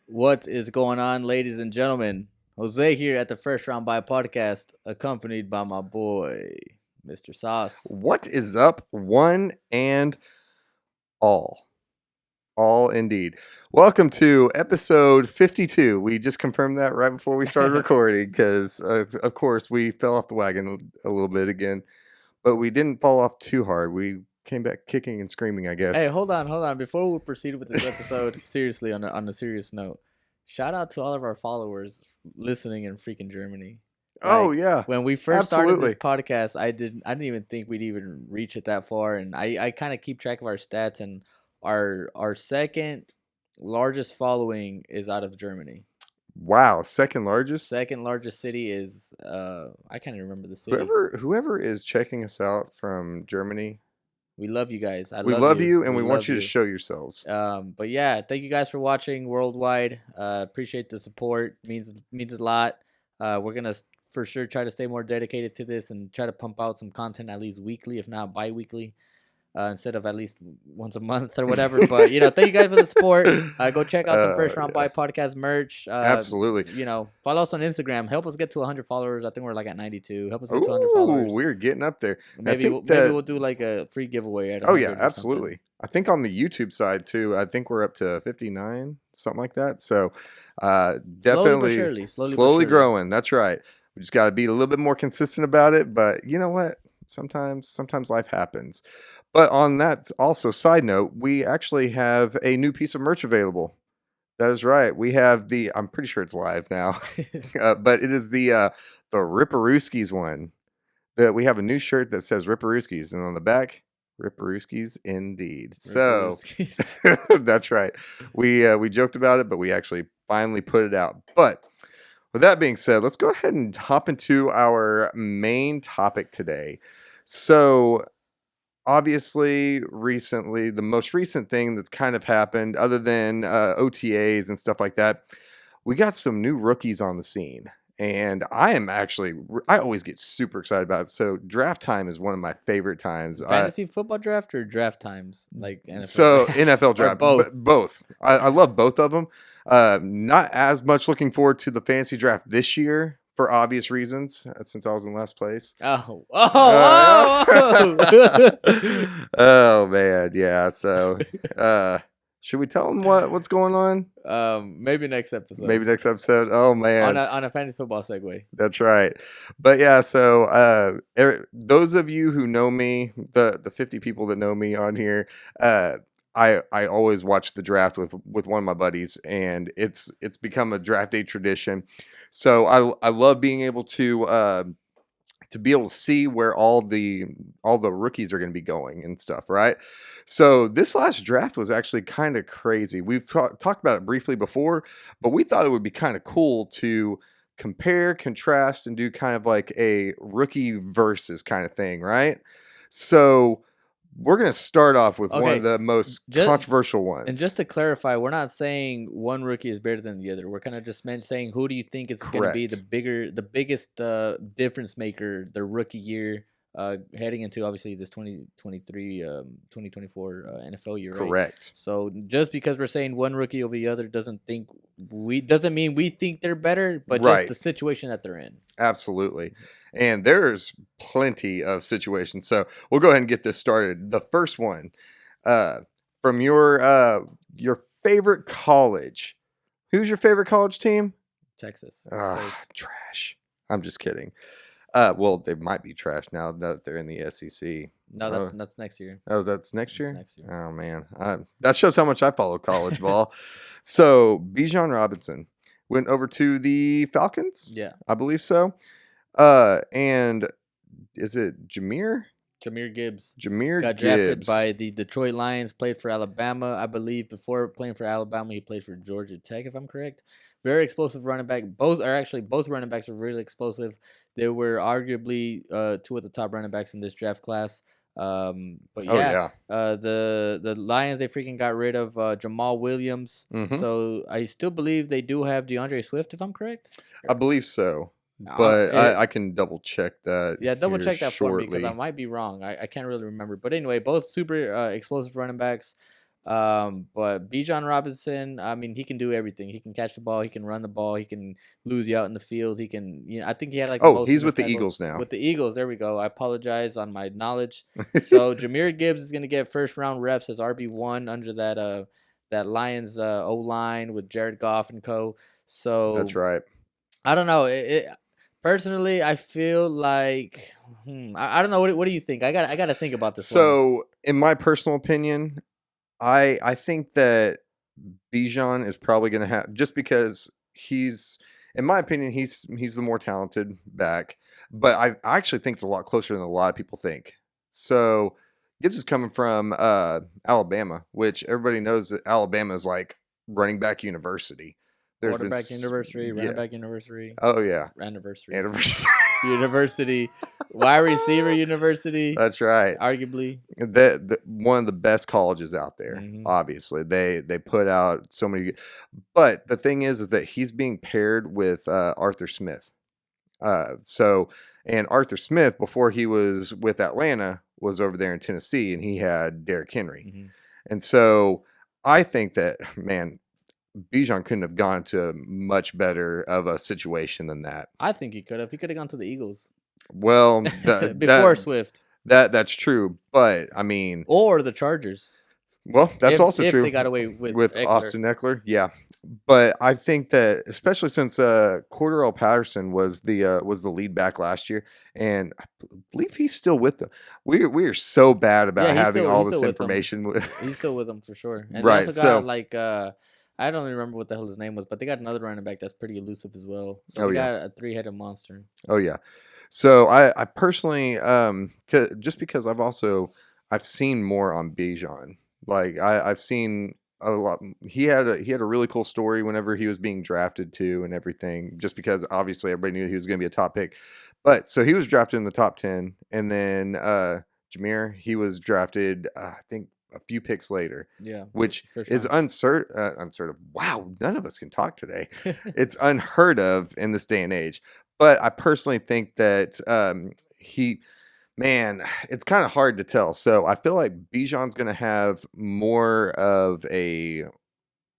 What is going on, ladies and gentlemen? Jose here at the First Round By Podcast, accompanied by my boy, Mr. Sauce. What is up, one and all? All indeed. Welcome to episode 52. We just confirmed that right before we started recording because, of course, we fell off the wagon a little bit again, but we didn't fall off too hard. We came back kicking and screaming, I guess. Hey, hold on. Before we proceed with this episode, seriously, on a serious note, shout out to all of our followers listening in freaking Germany. Oh, yeah. When we first started Absolutely. this podcast, I didn't even think we'd even reach it that far, and I kind of keep track of our stats, and our second largest following is out of Germany. Wow, second largest? Second largest city is I can't even remember the city. Whoever is checking us out from Germany, we love you guys. we love you, and we want you to show yourselves. But yeah, thank you guys for watching worldwide. Appreciate the support. Means a lot. We're gonna for sure try to stay more dedicated to this and try to pump out some content at least weekly, if not bi-weekly. Instead of at least once a month or whatever. But, thank you guys for the support. Go check out some First Round By Podcast merch. Absolutely. Follow us on Instagram. Help us get to 100 followers. I think we're like at 92. Help us get to 100 followers. We're getting up there. Maybe we'll do like a free giveaway. At yeah, absolutely. I think on the YouTube side too, I think we're up to 59, something like that. So definitely slowly growing. That's right. We just got to be a little bit more consistent about it. But you know what? Sometimes life happens. But on that, also, side note, we actually have a new piece of merch available. That is right. We have I'm pretty sure it's live now, but it is the Ripperooskies one. We have a new shirt that says Ripperooskies, and on the back, Ripperooskies indeed. So that's right. We joked about it, but we actually finally put it out. But with that being said, let's go ahead and hop into our main topic today. So obviously, recently, the most recent thing that's kind of happened, other than OTAs and stuff like that, we got some new rookies on the scene. And I always get super excited about it. So draft time is one of my favorite times. Fantasy football draft or draft times? Like NFL so draft? NFL draft. Both. I love both of them. Not as much looking forward to the fantasy draft this year, for obvious reasons, since I was in last place. Oh, man, yeah. So, should we tell them what's going on? Maybe next episode. Oh man, on a fantasy football segue. That's right. But yeah, so those of you who know me, the 50 people that know me on here, I always watch the draft with one of my buddies, and it's become a draft day tradition. So I love being able to be able to see where all the rookies are going to be going and stuff, right? So this last draft was actually kind of crazy. We've talked about it briefly before, but we thought it would be kind of cool to compare, contrast, and do kind of like a rookie versus kind of thing, right? So we're going to start off with one of the most controversial ones. And just to clarify, we're not saying one rookie is better than the other. We're kind of just saying who do you think is going to be the biggest difference maker the rookie year heading into obviously this 2023 2024 NFL year, right? Correct. So just because we're saying one rookie over the other doesn't mean we think they're better, but just the situation that they're in. Absolutely. And there's plenty of situations. So we'll go ahead and get this started. The first one, from your favorite college. Who's your favorite college team? Texas. Trash. I'm just kidding. Well, they might be trash now that they're in the SEC. No, that's next year. Oh, that's next year? That's next year. Oh, man. That shows how much I follow college ball. So, Bijan Robinson went over to the Falcons? Yeah. I believe so. And is it Jahmyr Gibbs. Got drafted by the Detroit Lions, played for Alabama. I believe before playing for Alabama, he played for Georgia Tech, if I'm correct. Very explosive running back. Both running backs are really explosive. They were arguably two of the top running backs in this draft class. But yeah, the Lions, they freaking got rid of Jamal Williams. Mm-hmm. So I still believe they do have DeAndre Swift, if I'm correct. I believe so. But I can double check that. Yeah, double check that for me because I might be wrong. I can't really remember. But anyway, both super explosive running backs. But Bijan Robinson, I mean, he can do everything. He can catch the ball. He can run the ball. He can lose you out in the field. He can, I think he had like the Oh, most he's with missed the Eagles tackles now. with the Eagles. There we go. I apologize on my knowledge. So Jahmyr Gibbs is gonna get first round reps as RB1 under that Lions O line with Jared Goff and co. So that's right. I don't know. Personally, I feel like I don't know. What do you think? I got to think about this one. So, in my personal opinion, I think that Bijan is probably going to have, just because in my opinion, he's the more talented back, but I actually think it's a lot closer than a lot of people think. So Gibbs is coming from Alabama, which everybody knows that Alabama is like running back university. Quarterback university, running back university. Oh yeah, anniversary. University, wide receiver university. That's right. Arguably, one of the best colleges out there. Mm-hmm. Obviously, they put out so many. But the thing is that he's being paired with Arthur Smith. And Arthur Smith, before he was with Atlanta, was over there in Tennessee, and he had Derrick Henry. Mm-hmm. And so I think that, man, Bijan couldn't have gone to much better of a situation than that. I think he could have. He could have gone to the Eagles. Well, before Swift. That's true, but I mean, or the Chargers. Well, that's also true. If they got away with Austin Eckler, yeah. But I think that, especially since Cordarrelle Patterson was the lead back last year, and I believe he's still with them. We are so bad about having all this information. He's still with them for sure. And right. They also got I don't even remember what the hell his name was, but they got another running back that's pretty elusive as well. So they got a 3-headed monster. Oh yeah. So I personally, just because I've seen more on Bijan. Like I've seen a lot. He had a really cool story whenever he was being drafted too, and everything. Just because obviously everybody knew he was going to be a top pick, but so he was drafted in the top 10, and then Jahmyr, he was drafted I think a few picks later. Yeah, which is uncertain. Wow, none of us can talk today. It's unheard of in this day and age. But I personally think that Man, it's kind of hard to tell. So I feel like Bijan's going to have more of a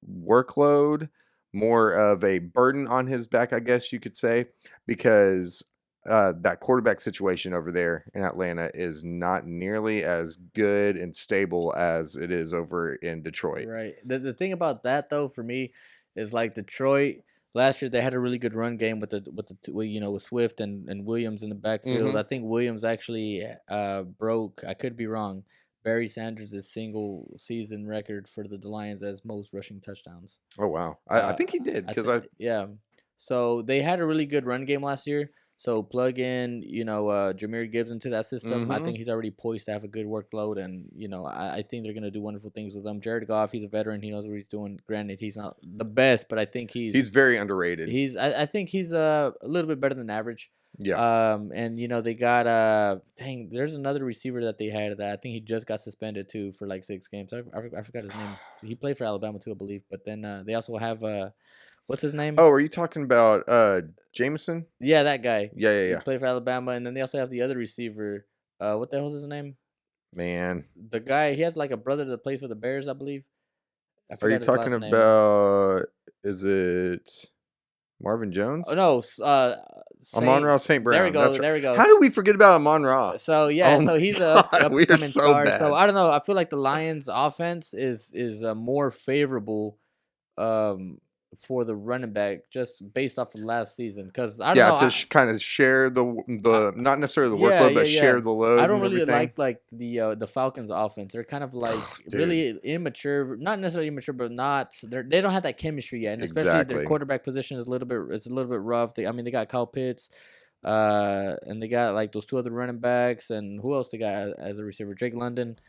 workload, more of a burden on his back, I guess you could say, because that quarterback situation over there in Atlanta is not nearly as good and stable as it is over in Detroit. Right. The thing about that, though, for me, is like Detroit. Last year they had a really good run game with with Swift and Williams in the backfield. Mm-hmm. I think Williams actually broke. I could be wrong. Barry Sanders' single season record for the Lions as most rushing touchdowns. Oh wow! I think he did because yeah. So they had a really good run game last year. So plug in, Jahmyr Gibbs into that system. Mm-hmm. I think he's already poised to have a good workload, and I think they're gonna do wonderful things with him. Jared Goff, he's a veteran. He knows what he's doing. Granted, he's not the best, but I think he's very underrated. I think he's a little bit better than average. Yeah. And they got there's another receiver that they had that I think he just got suspended too for like 6 games. I forgot his name. He played for Alabama too, I believe. But then they also have what's his name? Oh, are you talking about Jameson? Yeah, that guy. Yeah. He played for Alabama, and then they also have the other receiver. What the hell's his name? Man. The guy, he has like a brother that plays for the Bears, I believe. Are you talking about, is it Marvin Jones? Oh, no. Amon-Ra St. Brown. There we go. How did we forget about Amon-Ra? So, so he's a upcoming star. Bad. So, I don't know. I feel like the Lions' offense is more favorable for the running back just based off of last season, because I don't know, to kind of share the not necessarily the workload, but share the load. I don't really like the Falcons' offense. They're kind of like really immature, not necessarily immature, but they don't have that chemistry yet, and especially their quarterback position is a little bit rough. They got Kyle Pitts, and they got like those 2 other running backs, and who else they got as a receiver? Drake London.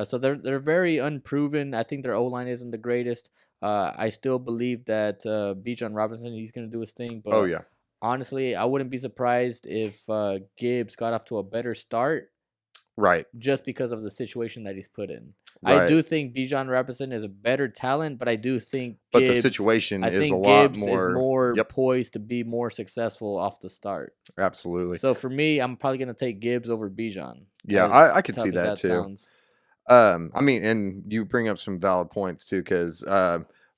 So they're very unproven. I think their O-line isn't the greatest. I still believe that Bijan Robinson, he's going to do his thing. But honestly, I wouldn't be surprised if Gibbs got off to a better start. Right. Just because of the situation that he's put in. Right. I do think Bijan Robinson is a better talent, but I do think Gibbs, the situation is a lot more... is more poised to be more successful off the start. Absolutely. So for me, I'm probably going to take Gibbs over Bijan. Yeah, I could see that too. I mean, and you bring up some valid points too, because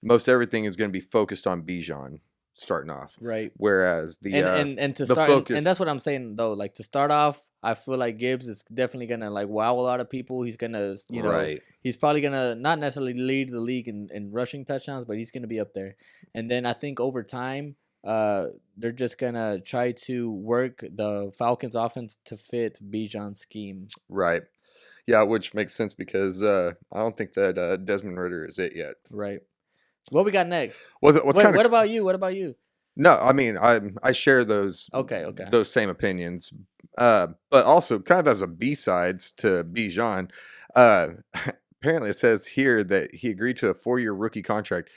most everything is going to be focused on Bijan starting off, Right. whereas And to the start and focus, that's what I'm saying though. Like to start off, I feel like Gibbs is definitely gonna like wow a lot of people. He's gonna right, he's probably gonna not necessarily lead the league in rushing touchdowns, but he's gonna be up there. And then I think over time, they're just gonna try to work the Falcons offense to fit Bijan's scheme. right, yeah, which makes sense because I don't think that Desmond Ridder is it yet. Right. What we got next? What's kind of What about you? What about you? no, I mean I share those Okay. Okay. those same opinions, but also kind of as a B sides to Bijan. Uh, apparently, it says here that he agreed to a 4-year rookie contract.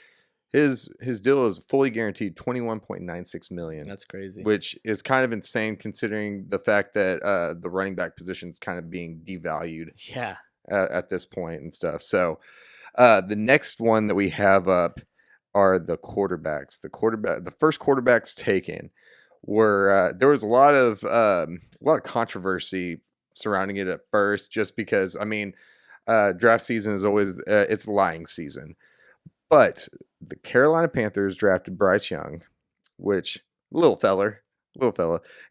His deal is fully guaranteed 21.96 million, That's crazy. which is kind of insane considering the fact that the running back position is kind of being devalued Yeah. at this point and stuff. So the next one that we have up are the quarterbacks. The first quarterbacks taken were there was a lot of controversy surrounding it at first, just because I mean, draft season is always it's lying season. But the Carolina Panthers drafted Bryce Young, which little fella,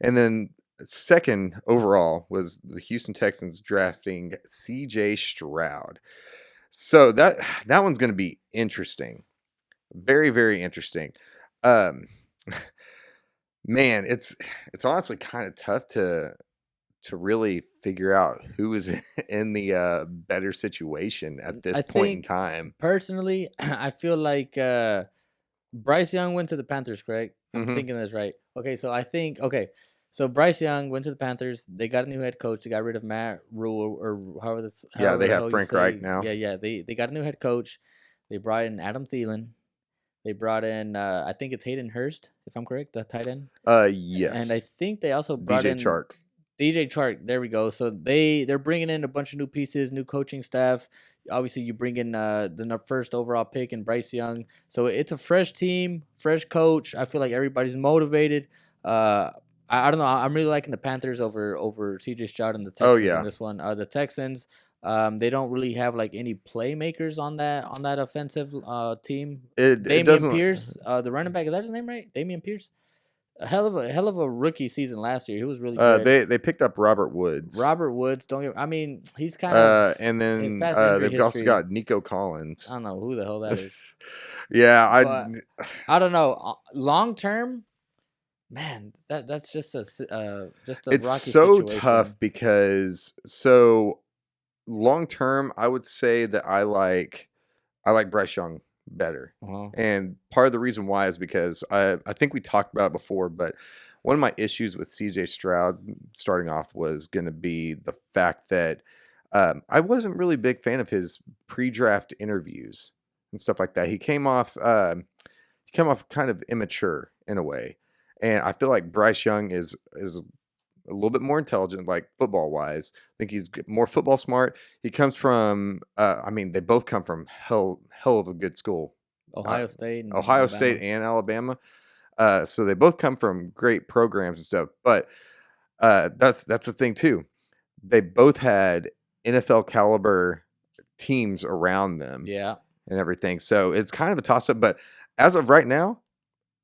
and then second overall was the Houston Texans drafting C.J. Stroud. So that one's going to be interesting, very very interesting. Um, man, it's honestly kind of tough to really figure out who is in the better situation at this I point in think time. personally, I feel like Bryce Young went to the Panthers, correct? I'm Mm-hmm. thinking that's right. Okay, so I think so Bryce Young went to the Panthers. They got a new head coach. They got rid of Matt Rule or Yeah, however they the have hell you Frank Reich say. now. Yeah. They got a new head coach. They brought in Adam Thielen. They brought in I think it's Hayden Hurst, if I'm correct, the tight end. And I Yes. think they also brought DJ in Chark. DJ Chark. There we go. So they're bringing in a bunch of new pieces, new coaching staff. Obviously, you bring in the first overall pick and Bryce Young. So it's a fresh team, fresh coach. I feel like everybody's motivated. I don't know. I'm really liking the Panthers over CJ Stroud and the Oh Texans in yeah. this one. The Texans, they don't really have like any playmakers on that offensive team. It Damian doesn't. Pierce, the running back, is that his name right? Damian Pierce. A hell of a rookie season last year. He was really good. They picked up Robert Woods. Robert Woods, don't get. I mean, he's kind of And his then past injury they've also history. got Nico Collins. I don't know who the hell that is, Yeah, but I don't know. Long term, man, that's just just a it's rocky so situation. tough because so long term, I would say that I like Bryce Young better. Uh-huh. And part of the reason why is because I think we talked about it before, but one of my issues with CJ Stroud starting off was going to be the fact that I wasn't really a big fan of his pre-draft interviews and stuff like that. He came off kind of immature in a way, and I feel like Bryce Young is a little bit more intelligent, like football wise. I think he's more football smart. He comes from, I mean, they both come from hell of a good school, Ohio State and Ohio Alabama. State and Alabama. So they both come from great programs and stuff. But that's the thing too. They both had NFL caliber teams around them, Yeah, and everything. So it's kind of a toss up. But as of right now,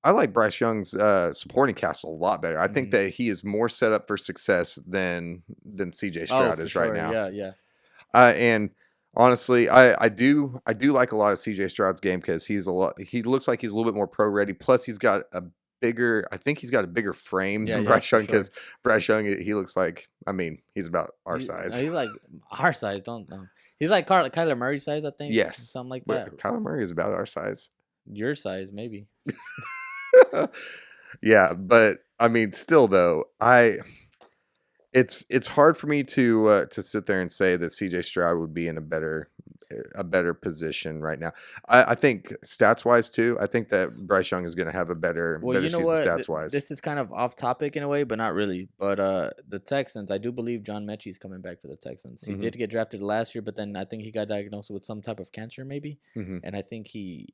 I like Bryce Young's supporting cast a lot better. I think that he is more set up for success than CJ Stroud is right now. Yeah. And honestly, I do like a lot of CJ Stroud's game because he looks like he's a little bit more pro ready. Plus, he's got a bigger frame than Bryce Young because Bryce Young, he looks like, I mean, he's about our size. He's like our size, don't know. He's like Kyler Murray size, I think. Yes, something like that. But Kyler Murray is about our size. Your size, maybe. Yeah, but I mean, still though, it's hard for me to sit there and say that CJ Stroud would be in a better position right now. I think stats wise too. I think that Bryce Young is going to have a better season stats wise. This is kind of off topic in a way, but not really. But the Texans, I do believe John Mechie's coming back for the Texans. He did get drafted last year, but then I think he got diagnosed with some type of cancer, maybe, and I think he's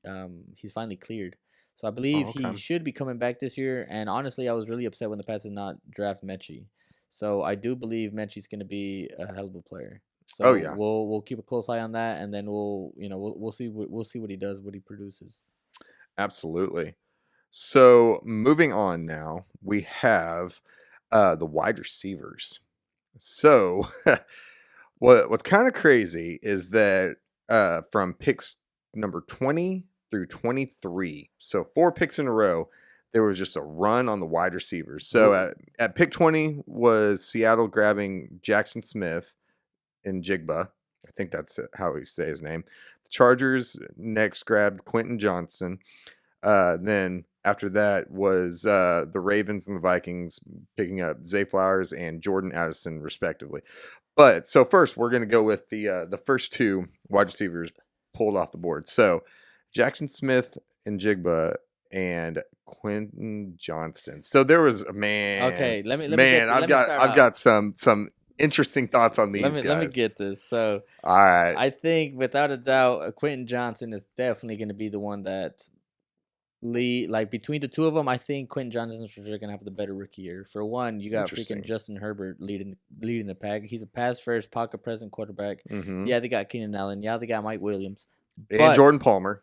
finally cleared. So I believe he should be coming back this year. And honestly, I was really upset when the Pats did not draft Mechie. So I do believe Mechie's going to be a hell of a player. Oh So yeah, we'll keep a close eye on that, and then we'll see what he does, what he produces. absolutely. So moving on now, we have the wide receivers. So what's kind of crazy is that from picks number 20 through 23, so 4 picks in a row, there was just a run on the wide receivers. So at pick 20 was Seattle grabbing Jackson Smith and Jigba. I think that's how we say his name. The Chargers next grabbed Quentin Johnston. Then after that was the Ravens and the Vikings picking up Zay Flowers and Jordan Addison respectively. But so first we're going to go with the first two wide receivers pulled off the board. So Jackson Smith and Jigba and Quentin Johnston. So there was Okay, I've let me start off. got some interesting thoughts on these Let me guys. get this. So All right. I think without a doubt, Quentin Johnson is definitely going to be the one that lead. Like between the two of them, I think Quentin Johnson's for sure going to have the better rookie year. For one, you got freaking Justin Herbert leading the pack. He's a pass first, pocket present quarterback. Mm-hmm. Yeah, they got Keenan Allen. Yeah, they got Mike Williams. And Jordan Palmer.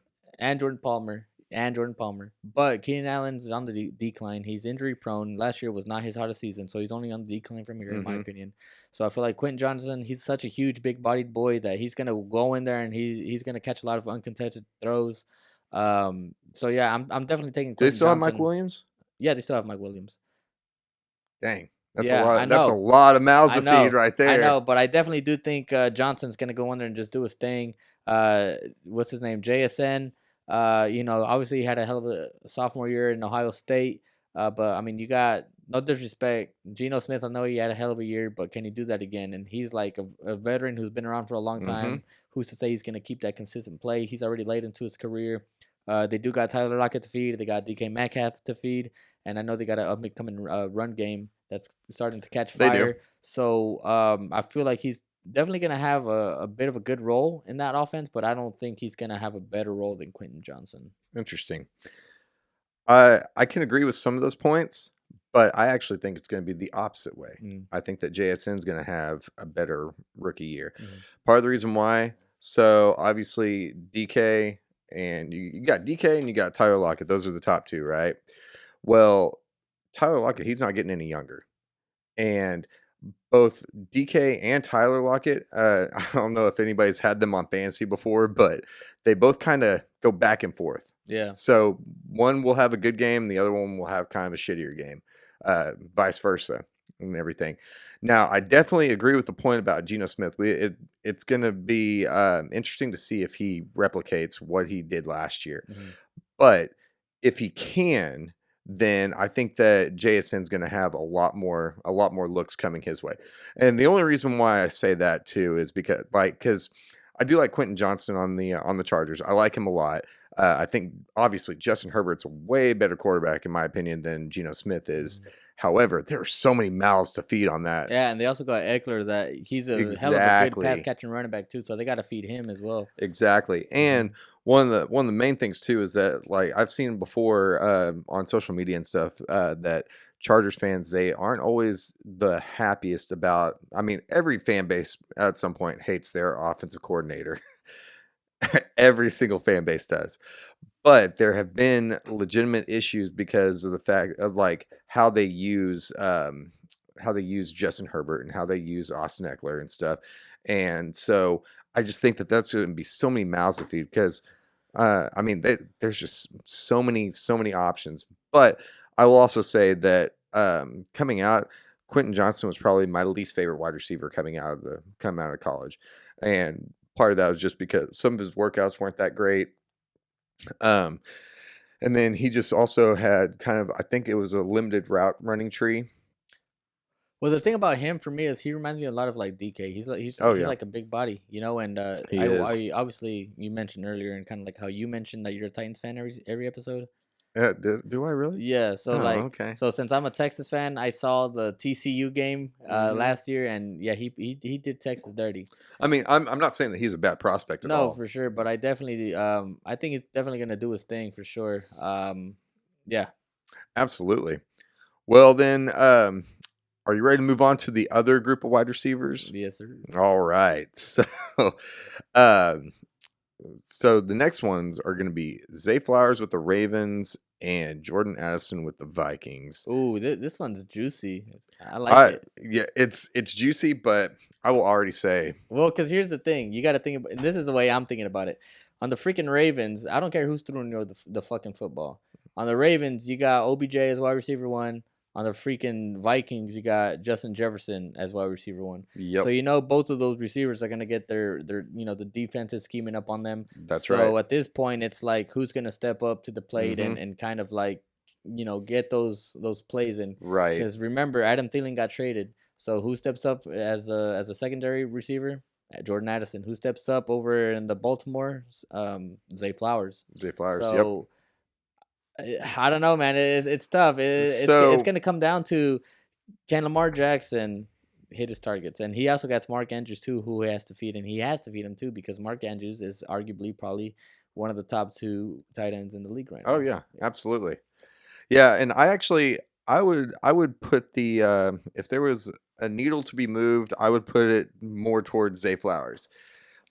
But Keenan Allen's on the decline. He's injury prone. Last year was not his hottest season, so he's only on the decline from here, in my opinion. So I feel like Quentin Johnson, he's such a huge, big-bodied boy that he's gonna go in there and he's gonna catch a lot of uncontested throws. So yeah, I'm definitely taking Quentin Johnson. They still have Mike Williams? Yeah, they still have Mike Williams. Dang. That's a lot. That's a lot of mouths to feed right there. I know, but I definitely do think Johnson's gonna go in there and just do his thing. What's his name? JSN. Obviously he had a hell of a sophomore year in Ohio State. But I mean, you got no disrespect. Geno Smith, I know he had a hell of a year, but can he do that again? And he's like a veteran who's been around for a long time. Who's to say he's gonna keep that consistent play? He's already late into his career. They do got Tyler Lockett to feed. They got DK Metcalf to feed, and I know they got an up-and-coming run game that's starting to catch fire. They do. So I feel like he's definitely going to have a bit of a good role in that offense, but I don't think he's going to have a better role than Quentin Johnson. Interesting. I can agree with some of those points, but I actually think it's going to be the opposite way. I think that JSN is going to have a better rookie year. Part of the reason why, so obviously DK and you got DK and you got Tyler Lockett. Those are the top two, right? Well, Tyler Lockett, he's not getting any younger. And both DK and Tyler Lockett, I don't know if anybody's had them on fantasy before, but they both kind of go back and forth. Yeah. So one will have a good game, the other one will have kind of a shittier game, vice versa and everything. Now, I definitely agree with the point about Geno Smith. It's going to be interesting to see if he replicates what he did last year. But if he can, then I think that JSN is going to have a lot more looks coming his way. And the only reason why I say that too is because I do like Quentin Johnston on the Chargers. I like him a lot. I think obviously Justin Herbert's a way better quarterback in my opinion than Geno Smith is. However, there are so many mouths to feed on that. Yeah, and they also got Eckler that he's a hell of a good pass catching running back too, so they got to feed him as well. Exactly. And one of the main things too is that like I've seen before on social media and stuff that Chargers fans, they aren't always the happiest about. I mean, every fan base at some point hates their offensive coordinator. Every single fan base does. But there have been legitimate issues because of the fact of like how they use Justin Herbert and how they use Austin Eckler and stuff. And so I just think that that's going to be so many mouths to feed because I mean there's just so many options. But I will also say that coming out, Quentin Johnston was probably my least favorite wide receiver coming out of college, and part of that was just because some of his workouts weren't that great. And then he just also had kind of, I think it was a limited route running tree. Well, the thing about him for me is he reminds me a lot of like DK. He's like a big body, and I obviously you mentioned earlier and kind of like how you mentioned that you're a Titans fan every episode. Do I really? Yeah. So okay. So since I'm a Texas fan, I saw the TCU game last year, and yeah, he did Texas dirty. I mean, I'm not saying that he's a bad prospect at all. No, for sure, but I definitely I think he's definitely gonna do his thing for sure. Yeah. Absolutely. Well then, Are you ready to move on to the other group of wide receivers? Yes, sir. All right. Um, so the next ones are going to be Zay Flowers with the Ravens and Jordan Addison with the Vikings. Ooh, this one's juicy. I like it. Yeah, it's juicy, but I will already say. Well, because here's the thing. You got to think about, this is the way I'm thinking about it. On the freaking Ravens, I don't care who's throwing the fucking football. On the Ravens, you got OBJ as wide receiver 1. On the freaking Vikings, you got Justin Jefferson as wide receiver 1. Yep. So both of those receivers are gonna get their the defense is scheming up on them. That's right. So at this point, it's like who's gonna step up to the plate and kind of like get those plays in. Right. Because remember, Adam Thielen got traded. So who steps up as a secondary receiver? Jordan Addison. Who steps up over in the Baltimore? Zay Flowers. Zay Flowers. So, yep. I don't know, man. It's tough. It's going to come down to can Lamar Jackson hit his targets, and he also got Mark Andrews too, who he has to feed, and he has to feed him too because Mark Andrews is arguably probably one of the top 2 tight ends in the league right now. Oh yeah, absolutely. Yeah, and I would put the if there was a needle to be moved, I would put it more towards Zay Flowers.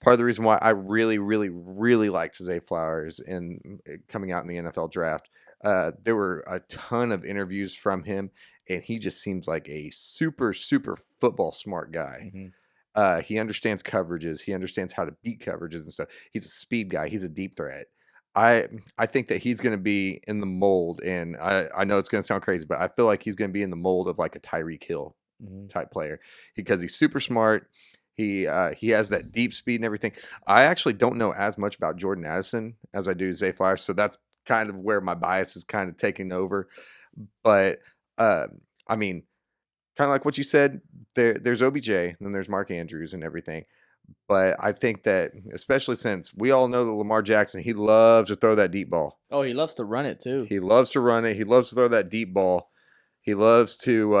Part of the reason why I really, really, really liked Zay Flowers in coming out in the NFL draft, there were a ton of interviews from him, and he just seems like a super, super football smart guy. Mm-hmm. He understands coverages. He understands how to beat coverages and stuff. He's a speed guy. He's a deep threat. I think that he's going to be in the mold, and I know it's going to sound crazy, but I feel like he's going to be in the mold of like a Tyreek Hill type player because he's super smart. He has that deep speed and everything. I actually don't know as much about Jordan Addison as I do Zay Flowers, so that's kind of where my bias is kind of taking over. But I mean, kind of like what you said, there's OBJ and then there's Mark Andrews and everything. But I think that, especially since we all know that Lamar Jackson, he loves to throw that deep ball. Oh, he loves to run it too. He loves to run it. He loves to throw that deep ball. He loves to.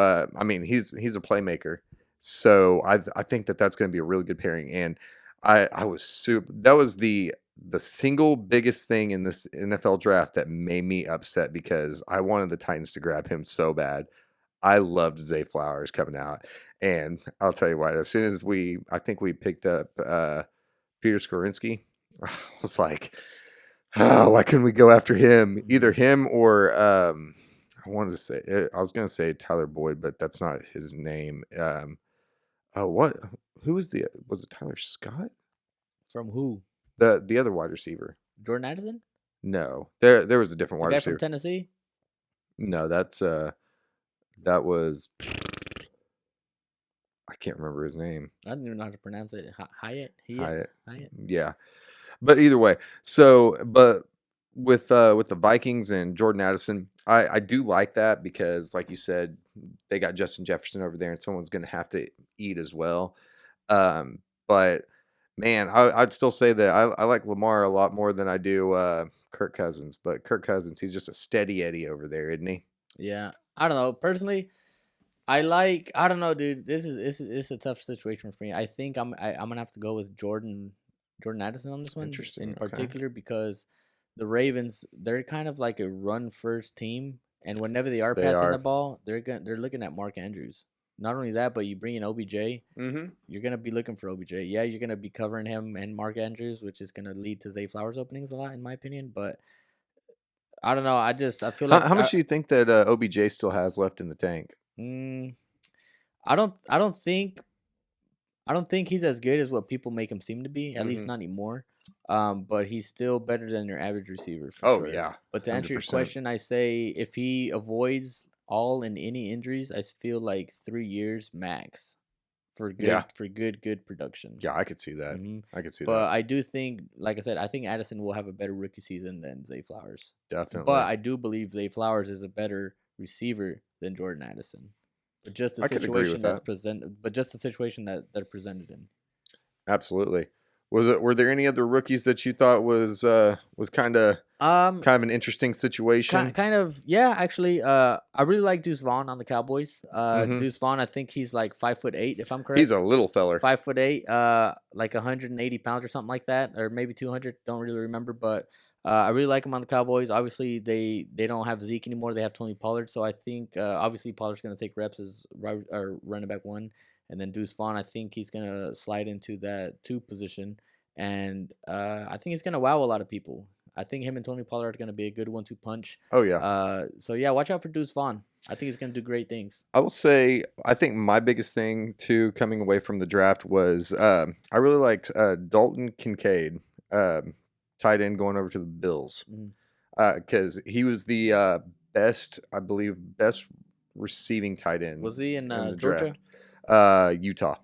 He's a playmaker. So I think that that's going to be a really good pairing. And I was super. That was the single biggest thing in this NFL draft that made me upset because I wanted the Titans to grab him so bad. I loved Zay Flowers coming out, and I'll tell you what. As soon as I think we picked up Peter Skorinski, I was like, oh, why couldn't we go after him? Either him or I was going to say Tyler Boyd, but that's not his name. What? Who was it Tyler Scott? From who? The other wide receiver. Jordan Addison? No, there was a different wide receiver. From Tennessee? No, that was. I can't remember his name. I don't even know how to pronounce it. Hyatt. Yeah, but either way. So, but with the Vikings and Jordan Addison, I do like that because, like you said, they got Justin Jefferson over there, and someone's going to have to eat as well. But man, I'd still say that I like Lamar a lot more than I do Kirk Cousins. But Kirk Cousins, he's just a steady Eddie over there, isn't he? Yeah, I don't know. Personally, I don't know, dude. This is a tough situation for me. I think I'm gonna have to go with Jordan Addison on this one. Interesting. In particular because the Ravens, they're kind of like a run first team, and whenever they are passing the ball, they're looking at Mark Andrews. Not only that, but you bring in OBJ. Mm-hmm. You're gonna be looking for OBJ. Yeah, you're gonna be covering him and Mark Andrews, which is gonna lead to Zay Flowers openings a lot, in my opinion. But I don't know. I feel like how much do you think that OBJ still has left in the tank? I don't think he's as good as what people make him seem to be. At least not anymore. But he's still better than your average receiver. For sure. Yeah. But to answer 100%. Your question, I say if he avoids all and any injuries, I feel like 3 years max for good production. Yeah, I could see that. Mm-hmm. I could see that. But I do think, like I said, I think Addison will have a better rookie season than Zay Flowers. Definitely. But I do believe Zay Flowers is a better receiver than Jordan Addison. But just the situation that's presented. But just the situation that they're presented in. Absolutely. Were there any other rookies that you thought was kind of an interesting situation? Kind of, yeah. Actually, I really like Deuce Vaughn on the Cowboys. Deuce Vaughn, I think he's like 5'8", if I'm correct. He's a little feller. 5'8", like 180 pounds or something like that, or maybe 200. Don't really remember, but I really like him on the Cowboys. Obviously, they don't have Zeke anymore. They have Tony Pollard. So I think obviously Pollard's going to take reps as running back one, and then Deuce Vaughn. I think he's going to slide into that 2 position, and I think he's going to wow a lot of people. I think him and Tony Pollard are going to be a good 1-2 punch. Oh yeah. So yeah, watch out for Deuce Vaughn. I think he's going to do great things. I will say, I think my biggest thing too coming away from the draft was I really liked Dalton Kincaid, tight end going over to the Bills, because he was the best receiving tight end. Was he in Georgia? Utah.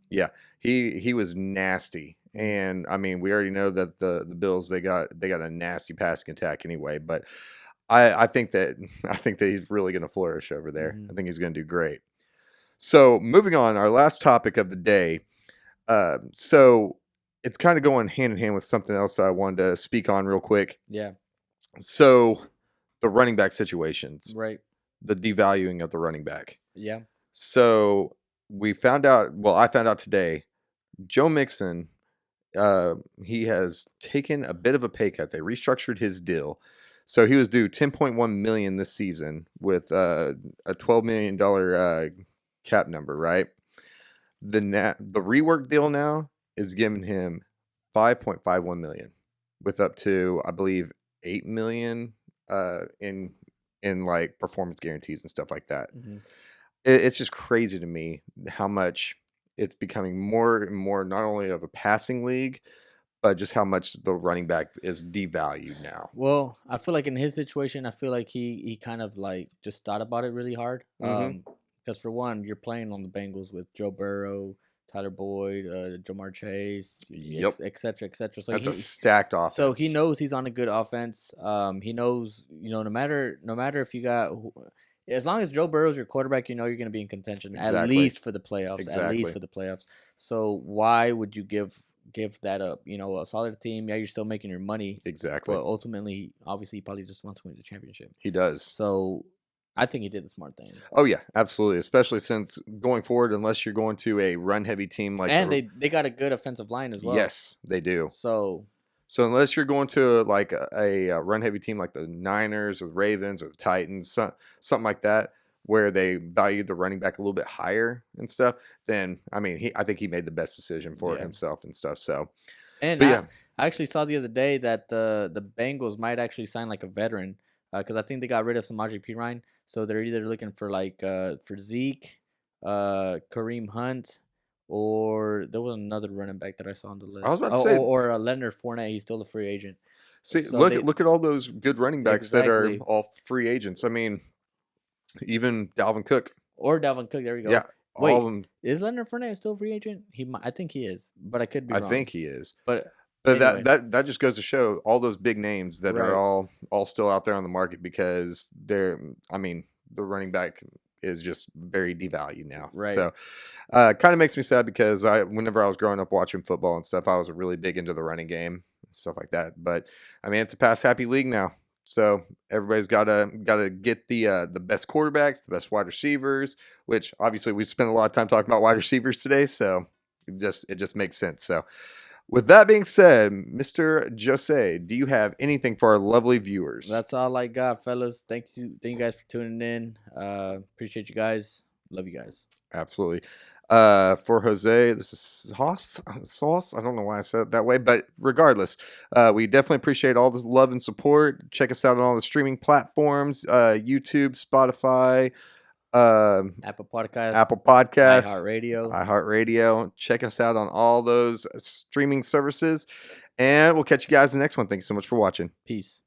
Yeah, he was nasty. And I mean, we already know that the Bills they got a nasty passing attack anyway. But I think that he's really going to flourish over there. I think he's going to do great. So moving on, our last topic of the day. So it's kind of going hand in hand with something else that I wanted to speak on real quick. Yeah. So the running back situations, right? The devaluing of the running back. Yeah. So we found out. Well, I found out today. Joe Mixon. He has taken a bit of a pay cut. They restructured his deal, so he was due $10.1 million this season with a $12 million cap number. Right. The rework deal now is giving him $5.51 million, with up to I believe $8 million in like performance guarantees and stuff like that. It's just crazy to me how much it's becoming more and more not only of a passing league, but just how much the running back is devalued now. Well, I feel like in his situation, I feel like he kind of like just thought about it really hard. Because for one, you're playing on the Bengals with Joe Burrow, Tyler Boyd, Jamar Chase, et cetera, et cetera. So that's a stacked offense. So he knows he's on a good offense. He knows, no matter if you got, as long as Joe Burrow's your quarterback, you're going to be in contention at least for the playoffs. So why would you give that up? A solid team. Yeah, you're still making your money. Exactly. But ultimately, obviously, he probably just wants to win the championship. He does. So I think he did the smart thing. Oh yeah, absolutely. Especially since going forward, unless you're going to a run-heavy team like, and they got a good offensive line as well. Yes, they do. So unless you're going to like a run-heavy team like the Niners or the Ravens or the Titans, something like that, where they value the running back a little bit higher and stuff, then I mean, I think he made the best decision for himself and stuff. So, I actually saw the other day that the Bengals might actually sign like a veteran. Because I think they got rid of Samaje Perine, so they're either looking for like for Zeke, Kareem Hunt, or there was another running back that I saw on the list. I was about to say, or Leonard Fournette. He's still a free agent. See, so look at all those good running backs that are all free agents. I mean, even Dalvin Cook. There you go. Yeah. Wait, all of them. Is Leonard Fournette still a free agent? I think he is, but I could be wrong. I think he is. But anyway. that just goes to show all those big names that are all still out there on the market, because the running back is just very devalued now. Right. So kind of makes me sad, because whenever I was growing up watching football and stuff, I was really big into the running game and stuff like that. But I mean, it's a pass happy league now. So everybody's gotta get the best quarterbacks, the best wide receivers, which obviously we spent a lot of time talking about wide receivers today. So it just makes sense. So with that being said, Mr. Jose, do you have anything for our lovely viewers? That's all I got, fellas. Thank you guys for tuning in. Appreciate you guys. Love you guys. Absolutely. For Jose, this is Sauce. I don't know why I said it that way, but regardless, we definitely appreciate all the love and support. Check us out on all the streaming platforms, YouTube, Spotify, Apple Podcasts, iHeartRadio. Check us out on all those streaming services, and we'll catch you guys in the next one. Thank you so much for watching. Peace.